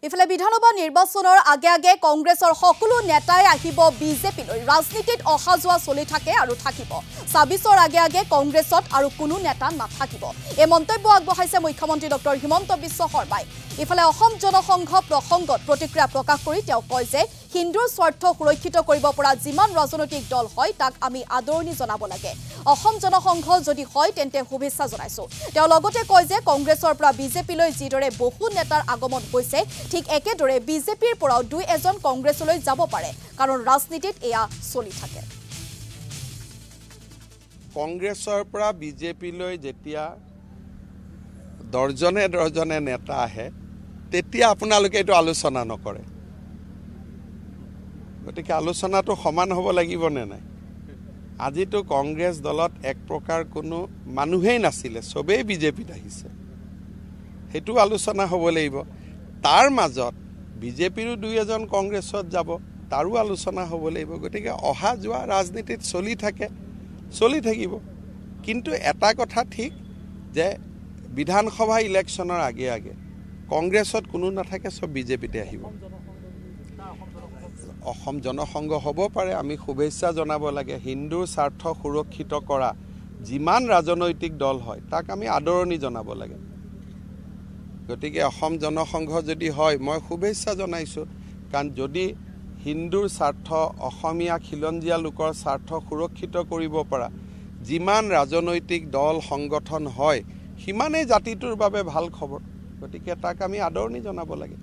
ইফালে বিধানসভা নিৰ্বাচনৰ আগে আগে কংগ্ৰেছৰ সকলো নেতাই আহিব বিজেপিলৈ ৰাজনীতিত অহা যোৱা চলি থাকে আৰু থাকিব ২৬ৰ আগে আগে কংগ্ৰেছত আৰু কোনো নেতা নাথাকিব এই মন্তব্য আগবঢ়াইছে মুখ্যমন্ত্ৰী ডক্টৰ হিমন্ত বিশ্ব শৰ্মাই ইফালে অসম জনসংঘ প্ৰসংগত প্ৰতিক্ৰিয়া প্ৰকাশ কৰি তেওঁ কয় যে হিন্দুৰ স্বাৰ্থ সুৰক্ষিত কৰিব পৰা যিমান ৰাজনৈতিক দল হয় তাক আমি আদৰণি জনাব লাগে অসম জনসংঘ যদি হয় তেন্তে শুভেচ্ছা জনাইছো তেওঁ লগতে কয় যে কংগ্ৰেছৰ পৰা বিজেপিলৈ যিদৰে বহু নেতাৰ আগমন হৈছে ঠিক একেদৰে বিজেপিৰ পৰাও দুই এজন কংগ্ৰেছলৈ যাব পাৰে কাৰণ ৰাজনীতিত এয়া চলি থাকে কংগ্ৰেছৰ পৰা বিজেপিলৈ যেতিয়া দৰ্জনে নেতা আহে তেতিয়া আপোনালোকে এটো আলোচনা নকৰে গতিকে আলোচনাটো সমান হ'ব লাগিব নে নাই আজিতো কংগ্ৰেছ দলত এক প্ৰকাৰ কোনো মানুহেই নাছিলে সবেই বিজেপিত আহিছে হেতু আলোচনা হ'ব লাগিব তাৰ মাজত বিজেপিৰো দুই এজন কংগ্ৰেছত যাব তাৰো আলোচনা হ'ব লাগিব গতিকে অহা যোৱা ৰাজনীতিত চলি থাকিব কিন্তু এটা কথা ঠিক যে বিধানসভা ইলেকশ্যনৰ আগে আগে কংগ্ৰেছত কোনো নাথাকে সব বিজেপিতে আহিব অসম জনসংঘ হ'ব পাৰে আমি শুভেচ্ছা জনাব লাগে হিন্দুৰ স্বাৰ্থ সুৰক্ষিত কৰা যিমান ৰাজনৈতিক দল হয় তাক আমি আদৰণি জনাব লাগে গতিকে অসম জনসংঘ যদি হয় মই শুভেচ্ছা জনাইছো কাৰণ যদি হিন্দুৰ স্বাৰ্থ অসমীয়া খিলঞ্জীয়া লোকৰ স্বাৰ্থ সুৰক্ষিত কৰিব পৰা যিমান ৰাজনৈতিক দল সংগঠন হয় সিমানেই জাতিটোৰ বাবে ভাল খবৰ গতিকে তাক আমি আদৰণি জনাব লাগে